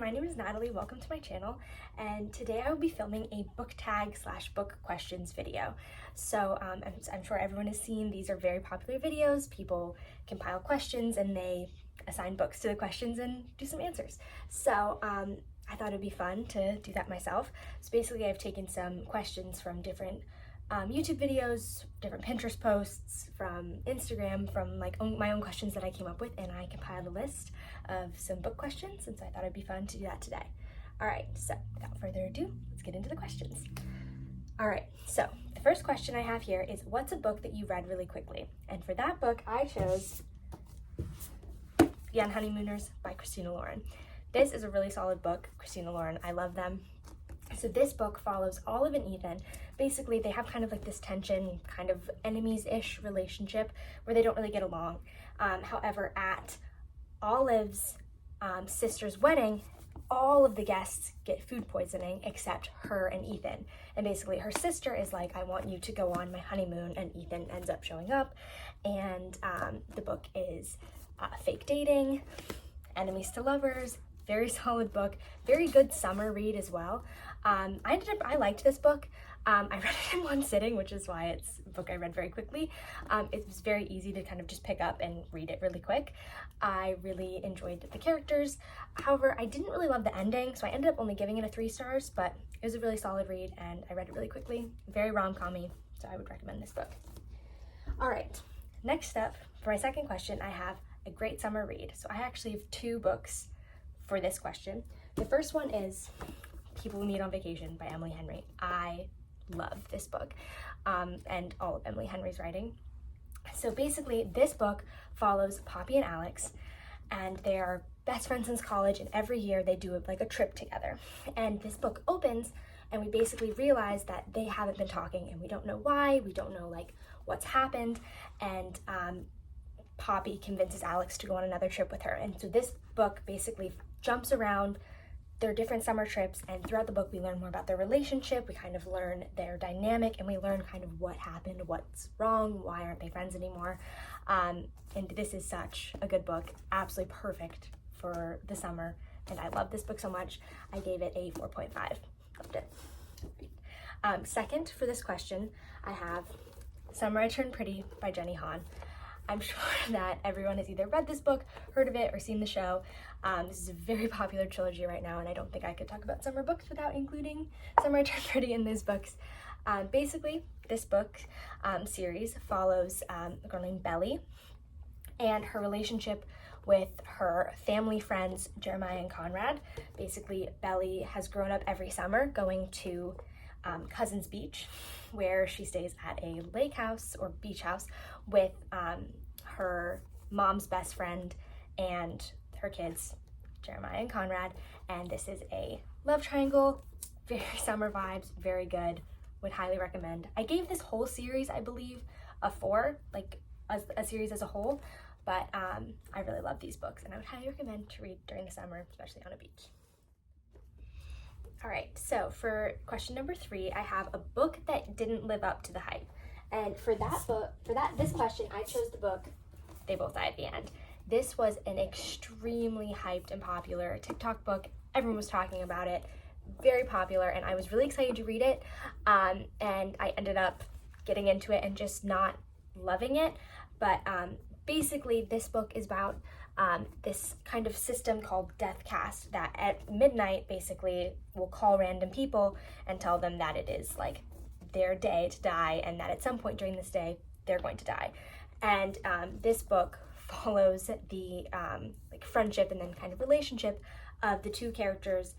my name is Natalie. Welcome to my channel, and today I will be filming a book tag / book questions video. So I'm sure everyone has seen these are very popular videos. People compile questions and they assign books to the questions and do some answers. So I thought it'd be fun to do that myself. So basically I've taken some questions from different YouTube videos, different Pinterest posts, from Instagram, from like my own questions that I came up with, and I compiled a list of some book questions, and so I thought it'd be fun to do that today. All right, so without further ado, let's get into the questions. All right, so the first question I have here is, what's a book that you read really quickly? And for that book, I chose Honeymooners by Christina Lauren. This is a really solid book. Christina Lauren, I love them. So this book follows Olive and Ethan. Basically, they have kind of like this tension, kind of enemies-ish relationship where they don't really get along. However, at Olive's sister's wedding, all of the guests get food poisoning except her and Ethan. And basically her sister is like, I want you to go on my honeymoon, and Ethan ends up showing up. And the book is fake dating, enemies to lovers, very solid book, very good summer read as well. I liked this book. I read it in one sitting, which is why it's a book I read very quickly. It was very easy to kind of just pick up and read it really quick. I really enjoyed the characters. However, I didn't really love the ending, so I ended up only giving it a 3 stars, but it was a really solid read and I read it really quickly. Very rom-com-y, so I would recommend this book. All right, next up, for my second question, I have a great summer read. So I actually have 2 books for this question. The first one is People We Meet on Vacation by Emily Henry. I love this book and all of Emily Henry's writing. So basically this book follows Poppy and Alex, and they are best friends since college, and every year they do like a trip together. And this book opens and we basically realize that they haven't been talking, and we don't know why, we don't know like what's happened, and Poppy convinces Alex to go on another trip with her. And so this book basically jumps around their different summer trips, and throughout the book we learn more about their relationship, we kind of learn their dynamic, and we learn kind of what happened, what's wrong, why aren't they friends anymore. And this is such a good book, absolutely perfect for the summer, and I love this book so much. I gave it a 4.5. Loved it. Second for this question, I have Summer I Turned Pretty by Jenny Han. I'm sure that everyone has either read this book, heard of it, or seen the show. This is a very popular trilogy right now, and I don't think I could talk about summer books without including Summer I Turned Pretty in these books. Basically, this book series follows a girl named Belly and her relationship with her family friends, Jeremiah and Conrad. Basically, Belly has grown up every summer going to Cousins Beach, where she stays at a lake house or beach house with her mom's best friend and her kids, Jeremiah and Conrad. And this is a love triangle, very summer vibes, very good, would highly recommend. I gave this whole series, I believe, a 4, like a series as a whole, but I really love these books and I would highly recommend to read during the summer, especially on a beach. All right, so for question number 3, I have a book that didn't live up to the hype. And for this question, I chose the book They Both Die at the End. This was an extremely hyped and popular TikTok book. Everyone was talking about it, very popular, and I was really excited to read it. And I ended up getting into it and just not loving it. But basically, this book is about this kind of system called Death Cast that at midnight basically will call random people and tell them that it is like their day to die, and that at some point during this day they're going to die. And this book follows the like friendship and then kind of relationship of the 2 characters,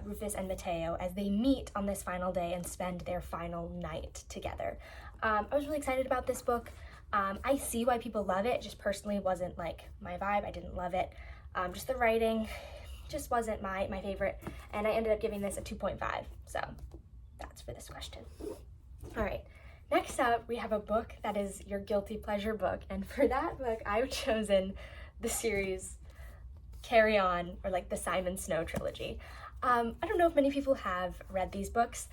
Rufus and Mateo, as they meet on this final day and spend their final night together. I was really excited about this book. I see why people love it, just personally wasn't like my vibe. I didn't love it. Just the writing just wasn't my favorite, and I ended up giving this a 2.5. So that's for this question. All right, next up we have a book that is your guilty pleasure book, and for that book I've chosen the series Carry On, or like the Simon Snow trilogy. I don't know if many people have read these books,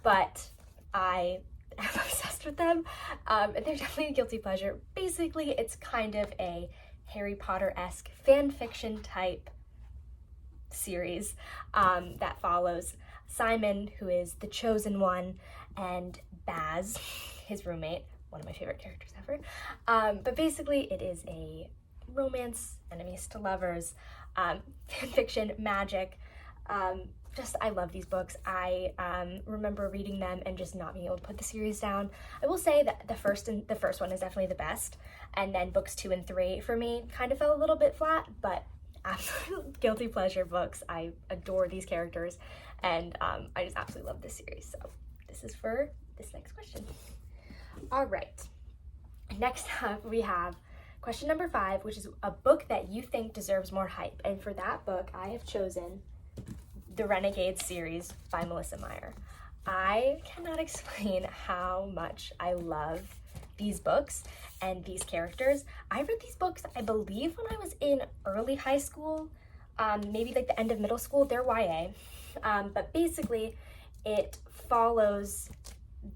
but I am obsessed with them. They're definitely a guilty pleasure. Basically, it's kind of a Harry Potter-esque fan fiction type series that follows Simon, who is the chosen one, and Baz, his roommate, one of my favorite characters ever. But basically it is a romance, enemies to lovers, fan fiction, magic. I love these books. I remember reading them and just not being able to put the series down. I will say that the first one is definitely the best, and then books 2 and 3 for me kind of fell a little bit flat, but absolute guilty pleasure books. I adore these characters, and I just absolutely love this series. So this is for this next question. All right, next up we have question number 5, which is a book that you think deserves more hype. And for that book, I have chosen the Renegade Series by Melissa Meyer. I cannot explain how much I love these books and these characters. I read these books, I believe, when I was in early high school, maybe like the end of middle school. They're YA, but basically it follows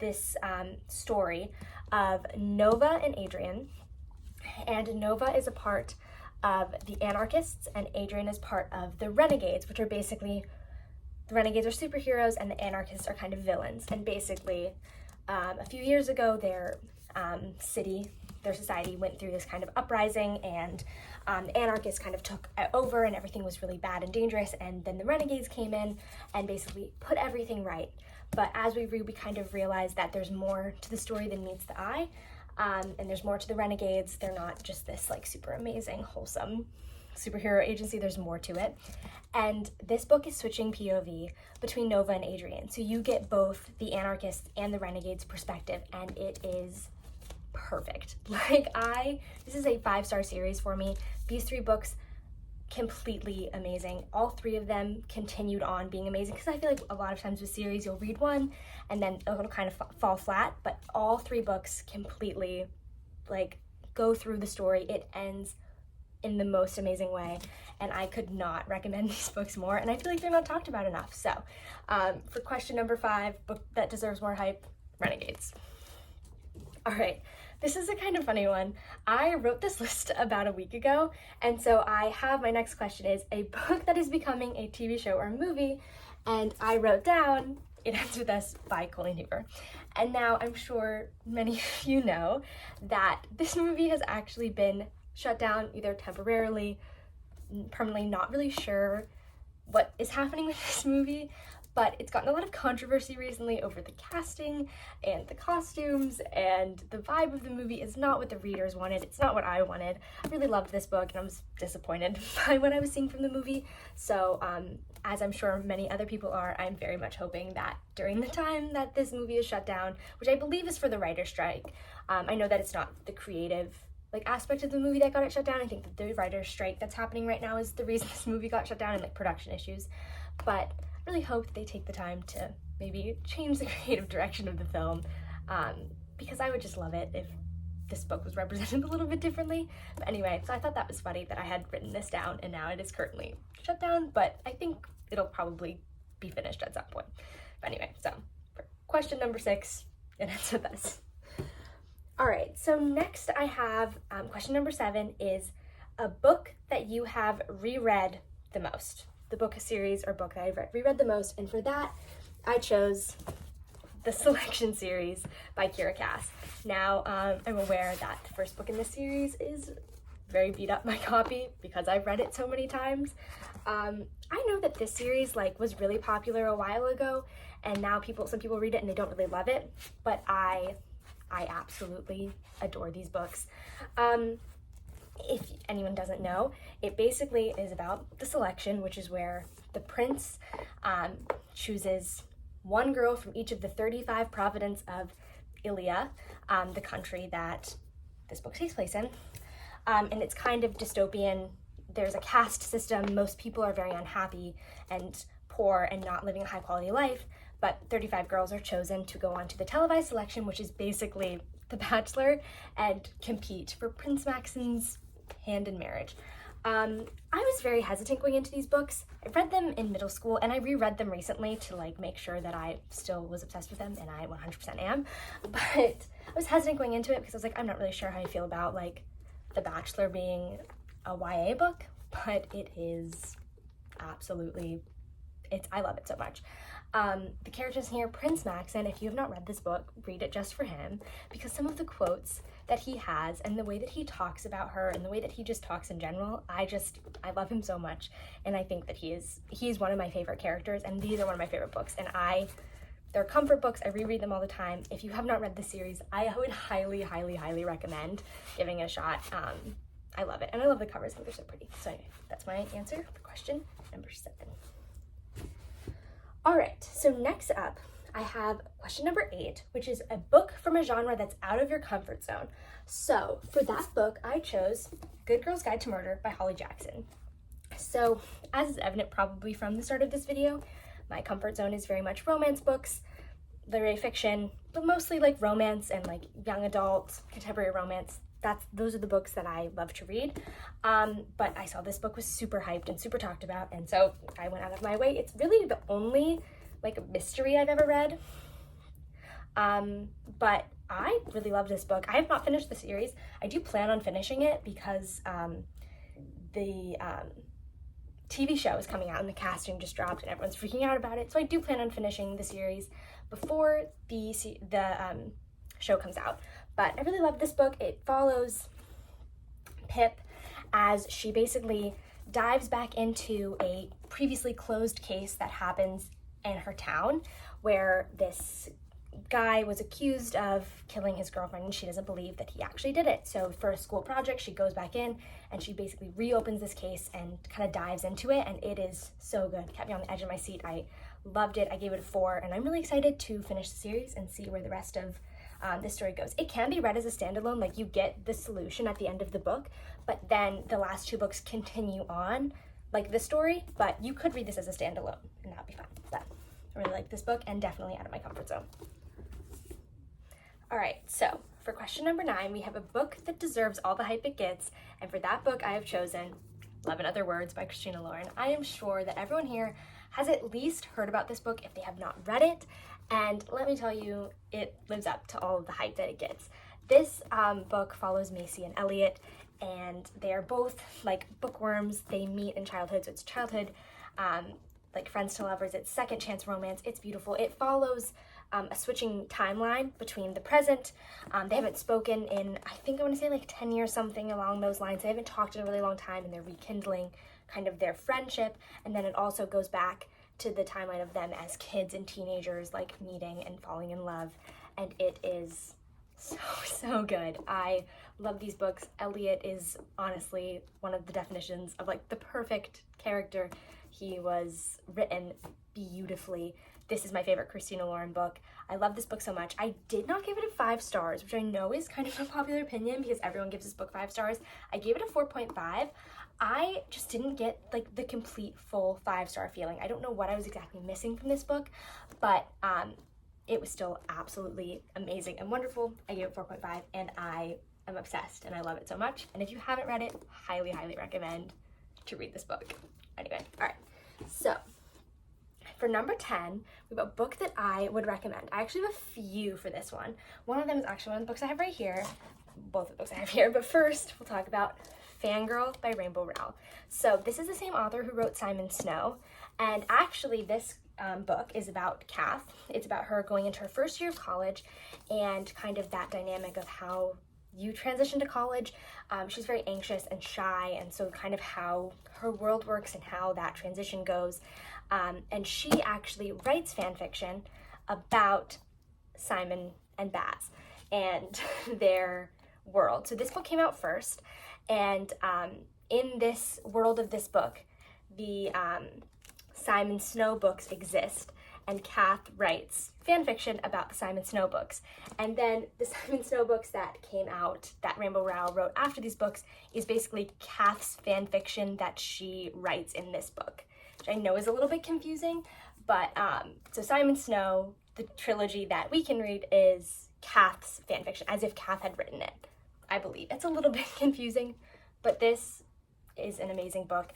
this story of Nova and Adrian, and Nova is a part of the anarchists and Adrian is part of the renegades, which are basically, the renegades are superheroes and the anarchists are kind of villains. And basically a few years ago their society went through this kind of uprising, and the anarchists kind of took over and everything was really bad and dangerous, and then the renegades came in and basically put everything right. But as we read, we kind of realize that there's more to the story than meets the eye, and there's more to the renegades. They're not just this like super amazing, wholesome superhero agency. There's more to it. And this book is switching POV between Nova and Adrian. So you get both the anarchists and the renegades perspective, and it is perfect. This is a 5-star series for me. These 3 books, completely amazing. All 3 of them continued on being amazing, because I feel like a lot of times with series you'll read one and then it'll kind of fall flat, but all 3 books completely go through the story. It ends in the most amazing way, and I could not recommend these books more, and I feel like they're not talked about enough. So for question number 5, book that deserves more hype, Renegades. All right, this is a kind of funny one. I wrote this list about a week ago, and so I have, my next question is a book that is becoming a TV show or a movie, and I wrote down It Ends With Us by Colleen Hoover. And now I'm sure many of you know that this movie has actually been shut down, either temporarily, permanently, not really sure what is happening with this movie, but it's gotten a lot of controversy recently over the casting and the costumes, and the vibe of the movie is not what the readers wanted. It's not what I wanted. I really loved this book, and I was disappointed by what I was seeing from the movie. So as I'm sure many other people are, I'm very much hoping that during the time that this movie is shut down, which I believe is for the writer's strike, I know that it's not the creative aspect of the movie that got it shut down. I think that the writer's strike that's happening right now is the reason this movie got shut down, and production issues. But I really hope they take the time to maybe change the creative direction of the film, because I would just love it if this book was represented a little bit differently. But anyway, so I thought that was funny that I had written this down, and now it is currently shut down, but I think it'll probably be finished at some point. But anyway, so for question number 6, It Ends With Us. All right, so next I have question number 7 is a book that you have reread the most. The book series or book that I've reread the most, and for that I chose the Selection series by Kira Cass. Now I'm aware that the first book in this series is very beat up my copy because I've read it so many times. I know that this series was really popular a while ago, and now some people read it and they don't really love it, but I absolutely adore these books. If anyone doesn't know, it basically is about the selection, which is where the prince chooses one girl from each of the 35 provinces of Ilia, the country that this book takes place in. And it's kind of dystopian. There's a caste system. Most people are very unhappy and poor and not living a high quality life, but 35 girls are chosen to go on to the televised selection, which is basically The Bachelor, and compete for Prince Maxon's hand in marriage. I was very hesitant going into these books. I read them in middle school, and I reread them recently to make sure that I still was obsessed with them, and I 100% am. But I was hesitant going into it because I was I'm not really sure how I feel about The Bachelor being a YA book, but it is absolutely, I love it so much. The characters here, Prince Max, and if you have not read this book, read it just for him, because some of the quotes that he has and the way that he talks about her and the way that he just talks in general, I love him so much, and I think that he's one of my favorite characters, and these are one of my favorite books, and they're comfort books. I reread them all the time. If you have not read the series, I would highly, highly, highly recommend giving it a shot. I love it, and I love the covers. I think they're so pretty. So anyway, that's my answer for question number 7. All right, so next up, I have question number 8, which is a book from a genre that's out of your comfort zone. So for that book, I chose Good Girl's Guide to Murder by Holly Jackson. So as is evident probably from the start of this video, my comfort zone is very much romance books, literary fiction, but mostly like romance and like young adult, contemporary romance. Those are the books that I love to read. But I saw this book was super hyped and super talked about, and so I went out of my way. It's really the only like mystery I've ever read. But I really love this book. I have not finished the series. I do plan on finishing it because the TV show is coming out and the casting just dropped and everyone's freaking out about it. So I do plan on finishing the series before the show comes out. But I really love this book. It follows Pip as she basically dives back into a previously closed case that happens in her town where this guy was accused of killing his girlfriend and she doesn't believe that he actually did it. So for a school project, she goes back in and she basically reopens this case and kind of dives into it, and it is so good. It kept me on the edge of my seat. I loved it. I gave it a 4, and I'm really excited to finish the series and see where the rest of this story goes. It can be read as a standalone, like you get the solution at the end of the book, but then the last 2 books continue on like the story, but you could read this as a standalone and that'd be fine. But I really like this book and definitely out of my comfort zone. All right, so for question number 9, we have a book that deserves all the hype it gets, and for that book I have chosen Love in Other Words by Christina Lauren. I am sure that everyone here has at least heard about this book if they have not read it, and let me tell you, it lives up to all of the hype that it gets. This book follows Macy and Elliot, and they are both like bookworms. They meet in childhood, so it's childhood, like friends to lovers. It's second chance romance. It's beautiful. It follows a switching timeline between the present. They haven't spoken in, I want to say like 10 years, something along those lines. They haven't talked in a really long time, and they're rekindling kind of their friendship. And then it also goes back to the timeline of them as kids and teenagers, like meeting and falling in love. And it is so good. I love these books. Elliot is honestly one of the definitions of like the perfect character. He was written beautifully. This is my favorite Christina Lauren book. I love this book so much. I did not give it a 5 stars, which I know is kind of a popular opinion because everyone gives this book 5 stars. I gave it a 4.5. I just didn't get like the complete full 5-star feeling. I don't know what I was exactly missing from this book, but it was still absolutely amazing and wonderful. I gave it 4.5 and I am obsessed and I love it so much. And if you haven't read it, highly, highly recommend to read this book. Anyway, all right. So for number 10, we have a book that I would recommend. I actually have a few for this one. One of them is actually one of the books I have right here. Both of the books I have here. But first, we'll talk about Fangirl by Rainbow Rowell. So this is the same author who wrote Simon Snow. And actually this book is about Kath. It's about her going into her first year of college and kind of that dynamic of how you transition to college. She's very anxious and shy, and so kind of how her world works and how that transition goes. And she actually writes fan fiction about Simon and Baz and their world. So this book came out first, and in this world of this book, the Simon Snow books exist, and Kath writes fan fiction about the Simon Snow books. And then the Simon Snow books that came out, that Rainbow Rowell wrote after these books, is basically Kath's fan fiction that she writes in this book, which I know is a little bit confusing, but so Simon Snow, the trilogy that we can read, is Kath's fan fiction, as if Kath had written it, I believe. It's a little bit confusing, but this is an amazing book.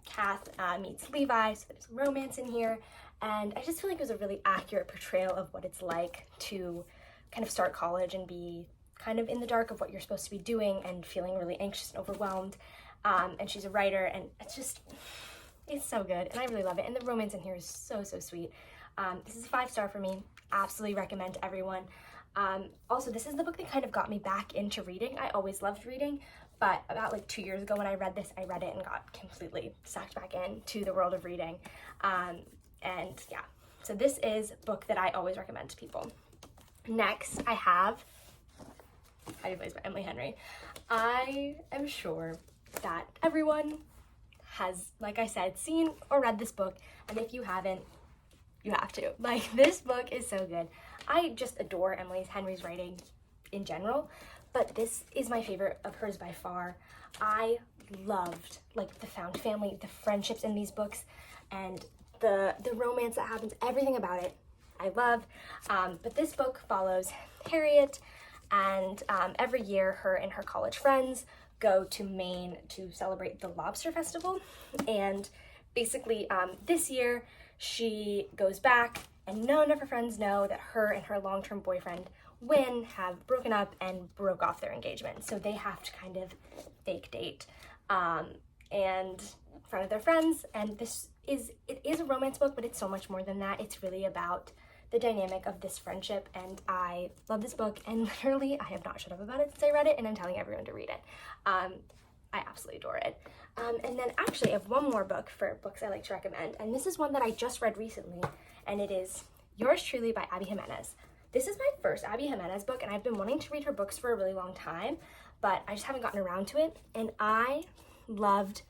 Kath meets Levi, so there's romance in here, and I just feel like it was a really accurate portrayal of what it's like to kind of start college and be kind of in the dark of what you're supposed to be doing and feeling really anxious and overwhelmed. And she's a writer, and It's so good, and I really love it, and the romance in here is so, so sweet. This is a 5-star for me. Absolutely recommend to everyone. Also, this is the book that kind of got me back into reading. I always loved reading, but about like 2 years ago when I read this, I read it and got completely sucked back into the world of reading. And yeah, so this is a book that I always recommend to people. Next, I have Hiding Place by Emily Henry. I am sure that everyone has, like I said, seen or read this book, and if you haven't, you have to. Like, this book is so good. I just adore Emily Henry's writing in general, but this is my favorite of hers by far. I loved, like, the found family, the friendships in these books, and the romance that happens, everything about it I love. But this book follows Harriet, and every year her and her college friends go to Maine to celebrate the Lobster Festival, and basically this year she goes back, and none of her friends know that her and her long-term boyfriend Wynn have broken up and broke off their engagement, so they have to kind of fake date and in front of their friends. And it is a romance book, but it's so much more than that. It's really about the dynamic of this friendship, and I love this book, and literally I have not shut up about it since I read it, and I'm telling everyone to read it. I absolutely adore it. And then actually I have one more book for books I like to recommend, and this is one that I just read recently, and it is Yours Truly by Abby Jimenez. This is my first Abby Jimenez book, and I've been wanting to read her books for a really long time, but I just haven't gotten around to it, and I loved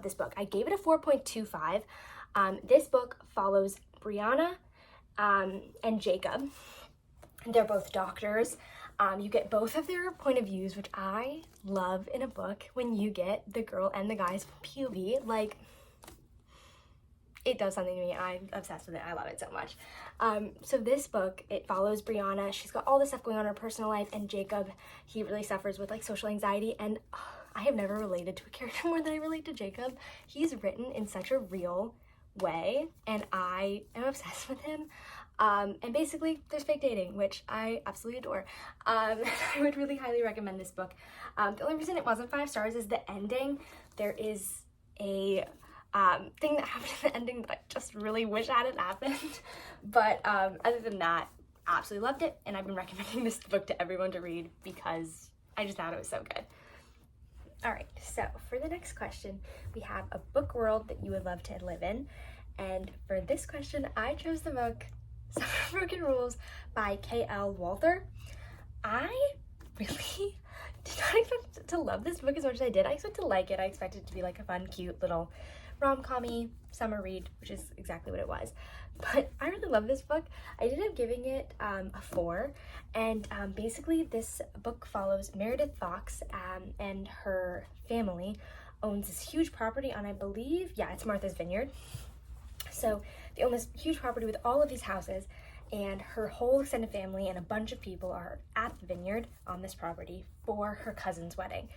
this book. I gave it a 4.25. This book follows Brianna and Jacob. They're both doctors. You get both of their point of views, which I love in a book when you get the girl and the guy's POV. Like, it does something to me. I'm obsessed with it. I love it so much. So this book, it follows Brianna. She's got all this stuff going on in her personal life, and Jacob, he really suffers with like social anxiety, and I have never related to a character more than I relate to Jacob. He's written in such a real way, and I am obsessed with him. And basically there's fake dating, which I absolutely adore. I would really highly recommend this book. The only reason it wasn't 5 stars is the ending. There is a thing that happened in the ending that I just really wish hadn't happened. But other than that, absolutely loved it, and I've been recommending this book to everyone to read because I just thought it was so good. Alright, so for the next question, we have a book world that you would love to live in. And for this question, I chose the book Summer Broken Rules by K.L. Walther. I really did not expect to love this book as much as I did. I expected to like it. I expected it to be like a fun, cute little rom-com-y summer read, which is exactly what it was. But I really love this book. I ended up giving it a 4, and basically this book follows Meredith Fox, and her family owns this huge property on, I believe, yeah, it's Martha's Vineyard. So they own this huge property with all of these houses, and her whole extended family and a bunch of people are at the vineyard on this property for her cousin's wedding.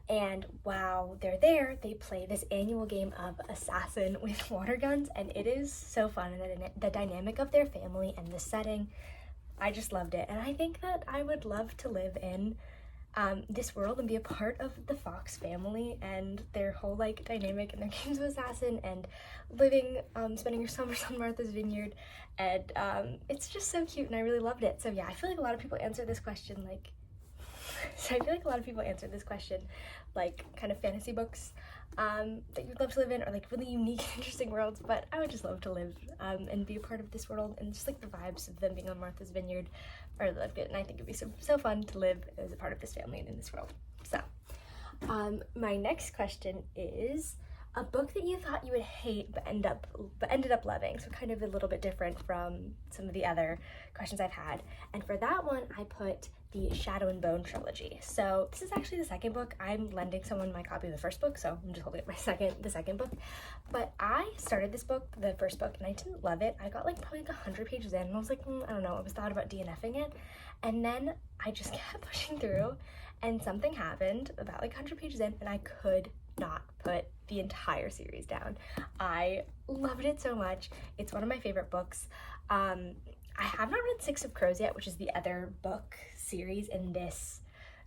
And while they're there, they play this annual game of assassin with water guns, and it is so fun. And the dynamic of their family and the setting, I just loved it. And I think that I would love to live in this world and be a part of the Fox family and their whole like dynamic and their games of assassin and living, spending your summers on Martha's Vineyard. And it's just so cute, and I really loved it. So yeah, I feel like a lot of people answer this question like like kind of fantasy books that you'd love to live in, or like really unique, interesting worlds. But I would just love to live and be a part of this world, and just like the vibes of them being on Martha's Vineyard, I really loved it, and I think it'd be so fun to live as a part of this family and in this world. So my next question is a book that you thought you would hate but ended up loving. So kind of a little bit different from some of the other questions I've had. And for that one, I put the Shadow and Bone trilogy. So this is actually the second book. I'm lending someone my copy of the first book, so I'm just holding up the second book. But I started this book, the first book, and I didn't love it. I got like probably 100 pages in, and I was like, I don't know. I was thought about DNFing it, and then I just kept pushing through, and something happened about like 100 pages in, and I could not put the entire series down. I loved it so much. It's one of my favorite books. I have not read Six of Crows yet, which is the other book series in this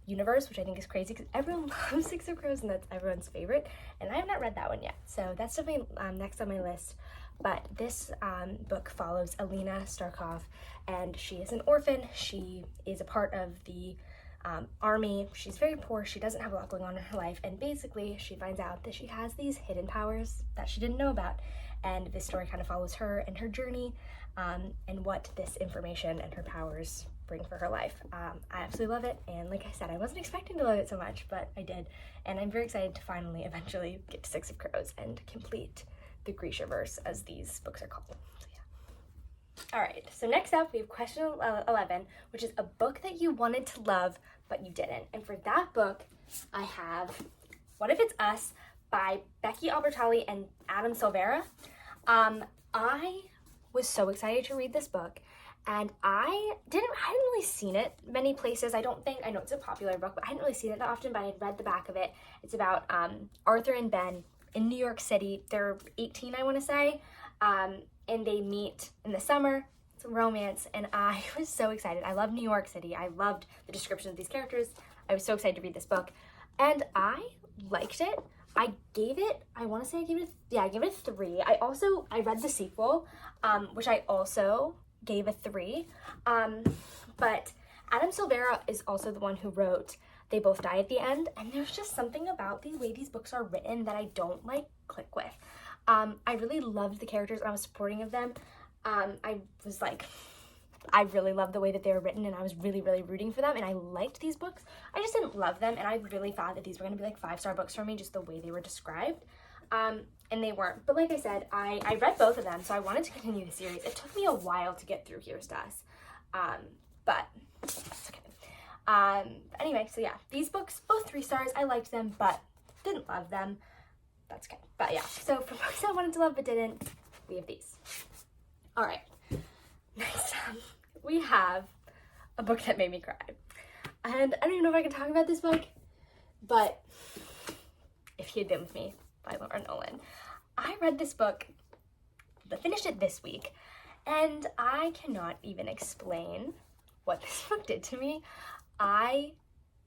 universe, which I think is crazy because everyone loves Six of Crows and that's everyone's favorite, and I have not read that one yet, so that's definitely next on my list. But this book follows Alina Starkov, and she is an orphan. She is a part of the army. She's very poor. She doesn't have a lot going on in her life, and basically she finds out that she has these hidden powers that she didn't know about, and this story kind of follows her and her journey and what this information and her powers bring for her life. I absolutely love it, and like I said, I wasn't expecting to love it so much, but I did, and I'm very excited to finally eventually get to Six of Crows and complete the Grishaverse, as these books are called. So yeah. All right, so next up we have question 11, which is a book that you wanted to love but you didn't. And for that book, I have What If It's Us by Becky Albertalli and Adam Silvera. I was so excited to read this book, and I hadn't really seen it many places. I know it's a popular book, but I hadn't really seen it that often, but I had read the back of it. It's about Arthur and Ben in New York City. They're 18, I want to say, and they meet in the summer. It's a romance, and I was so excited. I love New York City. I loved the description of these characters. I was so excited to read this book, and I liked it. I gave it a 3. I read the sequel, which I also gave a 3, but Adam Silvera is also the one who wrote They Both Die at the End, and there's just something about the way these books are written that I don't click with. I really loved the characters, and I was supporting of them. I really loved the way that they were written, and I was really, really rooting for them, and I liked these books. I just didn't love them, and I really thought that these were going to be 5-star books for me, just the way they were described, and they weren't. But like I said, I read both of them, so I wanted to continue the series. It took me a while to get through Here's to Us, but it's okay. Anyway, so yeah, these books, both 3 stars. I liked them, but didn't love them. That's okay. But yeah, so for books I wanted to love but didn't, we have these. All right, next up, we have a book that made me cry. And I don't even know if I can talk about this book, but If You Had Been With Me by Laura Nolan. I read this book, but finished it this week, and I cannot even explain what this book did to me. I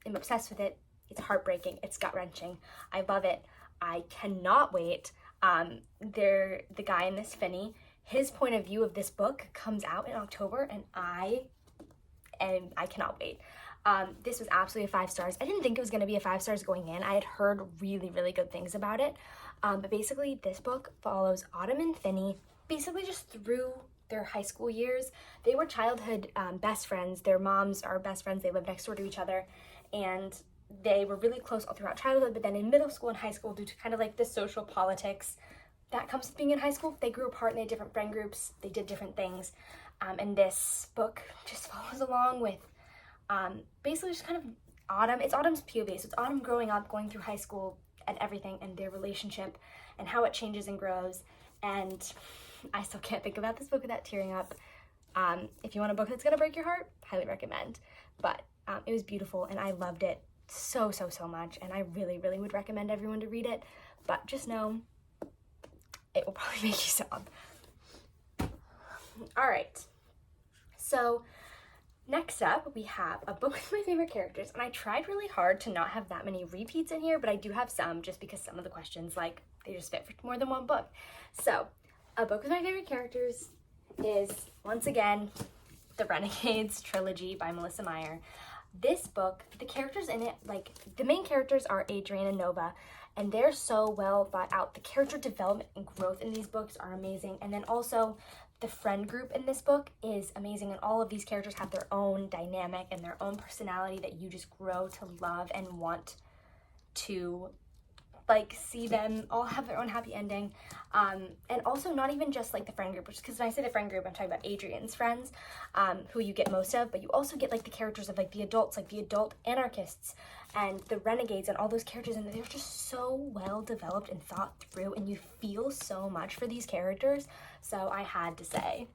am obsessed with it. It's heartbreaking. It's gut-wrenching. I love it. I cannot wait. The guy in this, Finney, his point of view of this book comes out in October, and I cannot wait. This was absolutely a 5 stars. I didn't think it was going to be a 5 stars going in. I had heard really, really good things about it. But basically, this book follows Autumn and Finney basically just through their high school years. They were childhood best friends. Their moms are best friends. They live next door to each other, and they were really close all throughout childhood. But then in middle school and high school, due to kind of the social politics that comes with being in high school, they grew apart and they had different friend groups. They did different things. And this book just follows along with basically just kind of Autumn. It's Autumn's POV. So it's Autumn growing up, going through high school and everything, and their relationship and how it changes and grows. And I still can't think about this book without tearing up. If you want a book that's going to break your heart, highly recommend. But it was beautiful, and I loved it so, so, so much. And I really, really would recommend everyone to read it. But just know it will probably make you sob. All right. So next up, we have a book with my favorite characters, and I tried really hard to not have that many repeats in here, but I do have some, just because some of the questions, they just fit for more than one book. So, a book with my favorite characters is, once again, the Renegades Trilogy by Melissa Meyer. This book, the characters in it, the main characters are Adrian and Nova, and they're so well thought out. The character development and growth in these books are amazing, and then also the friend group in this book is amazing, and all of these characters have their own dynamic and their own personality that you just grow to love and want to see them all have their own happy ending. And also not even just the friend group, because when I say the friend group, I'm talking about Adrian's friends, who you get most of, but you also get the characters of the adults, the adult anarchists and the renegades and all those characters, and they're just so well developed and thought through, and you feel so much for these characters. So I had to say,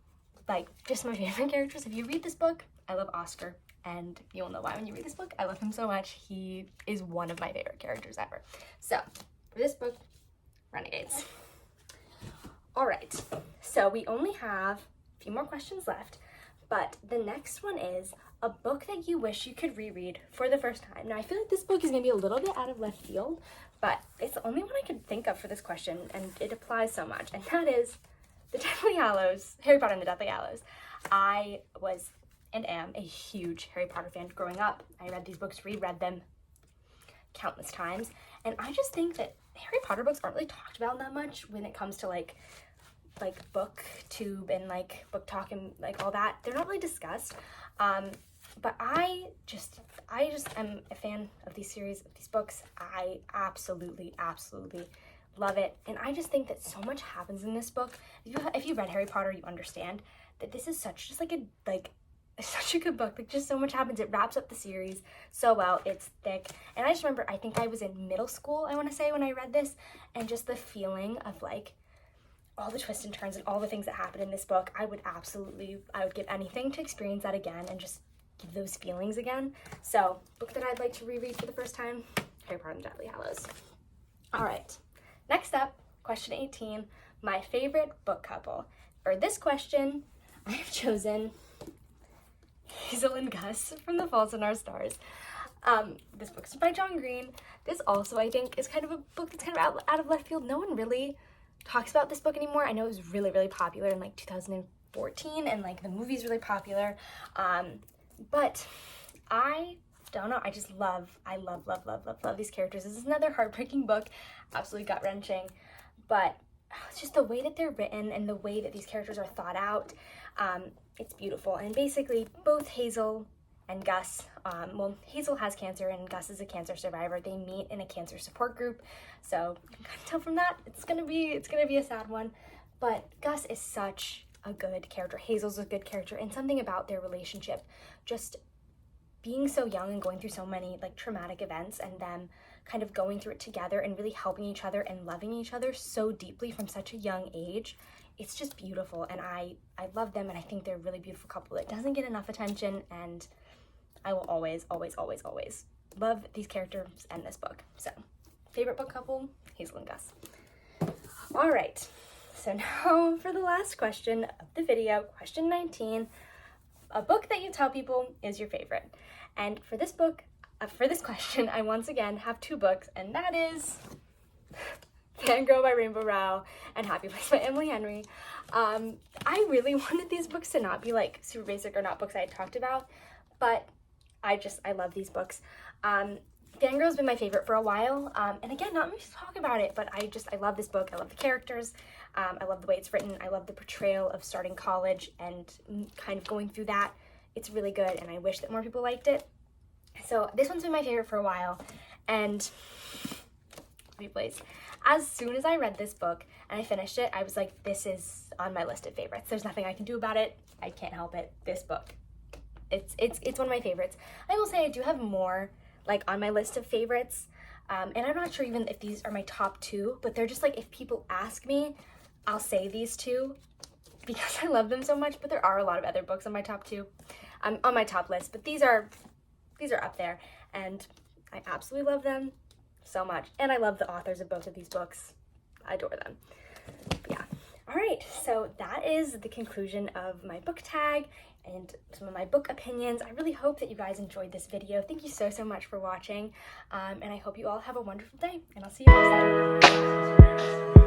just my favorite characters. If you read this book, I love Oscar, and you'll know why when you read this book. I love him so much. He is one of my favorite characters ever. So for this book, Renegades. All right, so we only have a few more questions left, but the next one is a book that you wish you could reread for the first time. Now, I feel like this book is going to be a little bit out of left field, but it's the only one I could think of for this question, and it applies so much, and that is The Deathly Hallows, Harry Potter and the Deathly Hallows. I was and am a huge Harry Potter fan growing up. I read these books, reread them countless times, and I just think that Harry Potter books aren't really talked about that much when it comes to like booktube and like book talk and like all that. They're not really discussed. But I just am a fan of these series, of these books. I absolutely love it. And I just think that so much happens in this book. If you read Harry Potter, you understand that this is such a good book. Like, just so much happens. It wraps up the series so well. It's thick. And I just remember, I think I was in middle school, I want to say, when I read this, and just the feeling of like all the twists and turns and all the things that happen in this book, I would give anything to experience that again and just give those feelings again. So, book that I'd like to reread for the first time, Harry Potter and the Deathly Hallows. All right, next up, question 18, my favorite book couple. For this question, I have chosen Hazel and Gus from The Fault in Our Stars. This book is by John Green. This also, I think, is kind of a book that's kind of out of left field. No one really talks about this book anymore. I know it was really popular in like 2014, and like the movie's really popular. But I don't know, I love these characters. This is another heartbreaking book, absolutely gut-wrenching, but it's just the way that they're written and the way that these characters are thought out. It's beautiful. And basically, both Hazel and Gus, Hazel has cancer and Gus is a cancer survivor. They meet in a cancer support group, so you can kind of tell from that it's gonna be a sad one. But Gus is such a good character. Hazel's a good character, and something about their relationship, just being so young and going through so many like traumatic events, and them kind of going through it together and really helping each other and loving each other so deeply from such a young age. It's just beautiful, and I love them, and I think they're a really beautiful couple that doesn't get enough attention, and I will always love these characters and this book. So, favorite book couple, Hazel and Gus. All right, so now for the last question of the video, question 19, a book that you tell people is your favorite. And for this book, for this question, I once again have two books, and that is Fangirl by Rainbow Rowell and Happy Place by Emily Henry. I really wanted these books to not be like super basic or not books I had talked about, but I love these books. Fangirl's been my favorite for a while, and again, not much to talk about it, but I love this book. I love the characters. I love the way it's written. I love the portrayal of starting college and kind of going through that. It's really good, and I wish that more people liked it. So this one's been my favorite for a while, and as soon as I read this book and I finished it, I was like, this is on my list of favorites. There's nothing I can do about it. I can't help it. This book, it's one of my favorites. I will say I do have more like on my list of favorites, and I'm not sure even if these are my top two, but they're just like, if people ask me, I'll say these two because I love them so much. But there are a lot of other books on my top two, on my top list, but these are up there, and I absolutely love them so much, and I love the authors of both of these books. I adore them. But yeah. All right, so that is the conclusion of my book tag and some of my book opinions. I really hope that you guys enjoyed this video. Thank you so much for watching, and I hope you all have a wonderful day, and I'll see you next time.